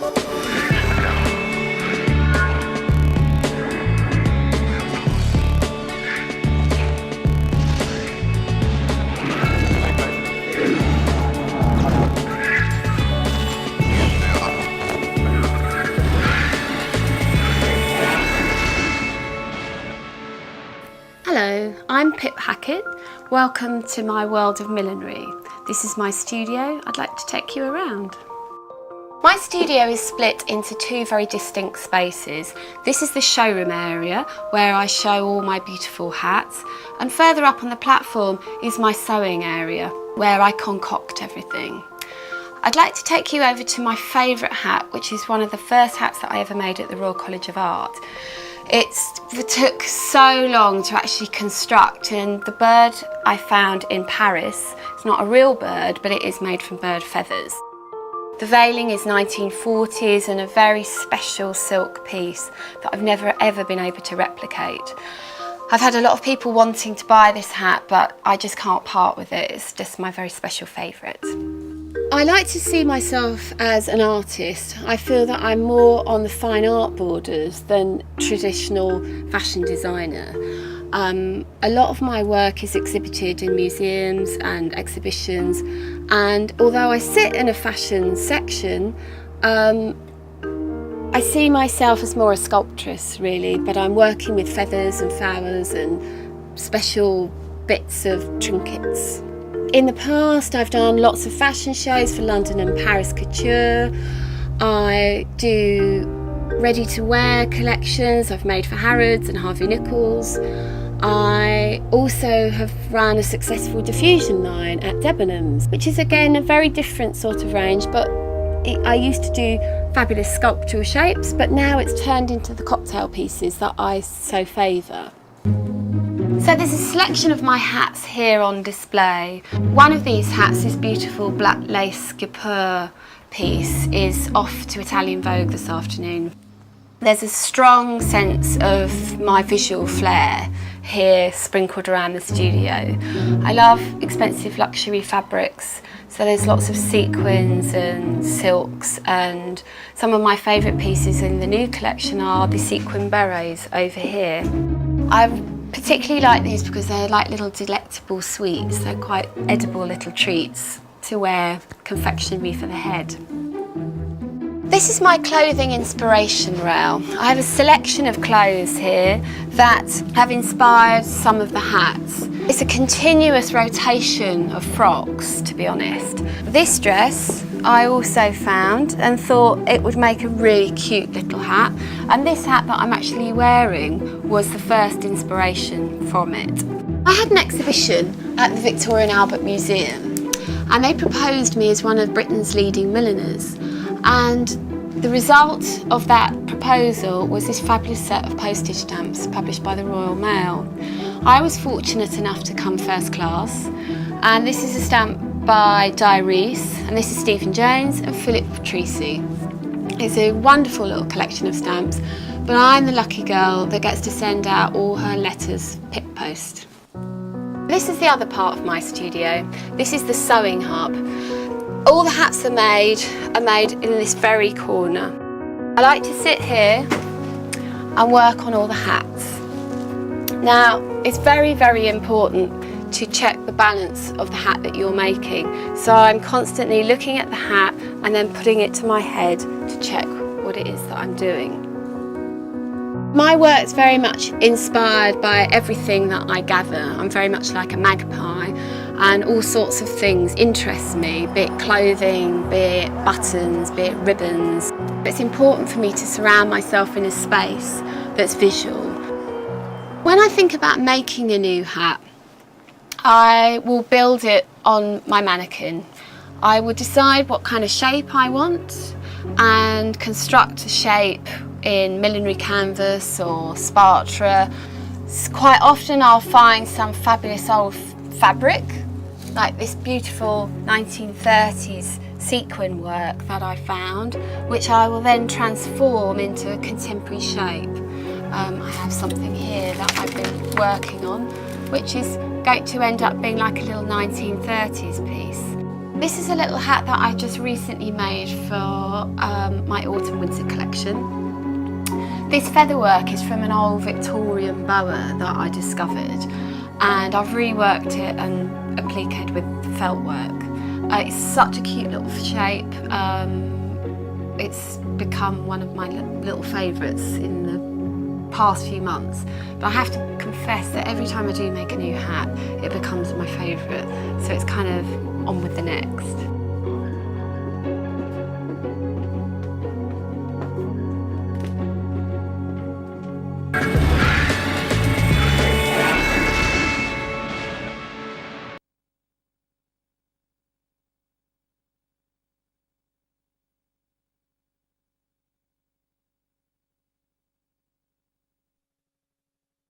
Hello, I'm Pip Hackett. Welcome to my world of millinery. This is my studio. I'd like to take you around. My studio is split into two very distinct spaces. This is the showroom area where I show all my beautiful hats, and further up on the platform is my sewing area where I concoct everything. I'd like to take you over to my favourite hat, which is one of the first hats that I ever made at the Royal College of Art. It took so long to actually construct, and the bird I found in Paris, it's not a real bird, but it is made from bird feathers. The veiling is 1940s and a very special silk piece that I've never ever been able to replicate. I've had a lot of people wanting to buy this hat, but I just can't part with it. It's just my very special favourite. I like to see myself as an artist. I feel that I'm more on the fine art borders than traditional fashion designer. A lot of my work is exhibited in museums and exhibitions, and although I sit in a fashion section, I see myself as more a sculptress really, but I'm working with feathers and flowers and special bits of trinkets. In the past, I've done lots of fashion shows for London and Paris Couture. I do ready-to-wear collections I've made for Harrods and Harvey Nichols. I also have run a successful diffusion line at Debenhams, which is again a very different sort of range, but I used to do fabulous sculptural shapes, but now it's turned into the cocktail pieces that I so favour. So there's a selection of my hats here on display. One of these hats, this beautiful black lace guipure piece, is off to Italian Vogue this afternoon. There's a strong sense of my visual flair here sprinkled around the studio. I love expensive luxury fabrics, so there's lots of sequins and silks, and some of my favourite pieces in the new collection are the sequin berets over here. I particularly like these because they're like little delectable sweets. They're quite edible little treats to wear confectionery for the head. This is my clothing inspiration rail. I have a selection of clothes here that have inspired some of the hats. It's a continuous rotation of frocks, to be honest. This dress I also found and thought it would make a really cute little hat, and this hat that I'm actually wearing was the first inspiration from it. I had an exhibition at the Victoria and Albert Museum, and they proposed me as one of Britain's leading milliners. And the result of that proposal was this fabulous set of postage stamps published by the Royal Mail. I was fortunate enough to come first class, and this is a stamp by Di Reese, and this is Stephen Jones and Philip Tracy. It's a wonderful little collection of stamps, but I'm the lucky girl that gets to send out all her letters Pip post. This is the other part of my studio. This is the sewing hub. All the hats are made in this very corner. I like to sit here and work on all the hats. Now, it's very, very important to check the balance of the hat that you're making. So I'm constantly looking at the hat and then putting it to my head to check what it is that I'm doing. My work's very much inspired by everything that I gather. I'm very much like a magpie, and all sorts of things interest me, be it clothing, be it buttons, be it ribbons. It's important for me to surround myself in a space that's visual. When I think about making a new hat, I will build it on my mannequin. I will decide what kind of shape I want and construct a shape in millinery canvas or spatra. Quite often I'll find some fabulous old fabric, like this beautiful 1930s sequin work that I found, which I will then transform into a contemporary shape. I have something here that I've been working on, which is going to end up being like a little 1930s piece. This is a little hat that I just recently made for my autumn-winter collection. This featherwork is from an old Victorian boa that I discovered, and I've reworked it and appliqued with felt work. It's such a cute little shape. It's become one of my little favourites in the past few months. But I have to confess that every time I do make a new hat, it becomes my favourite. So it's kind of on with the next.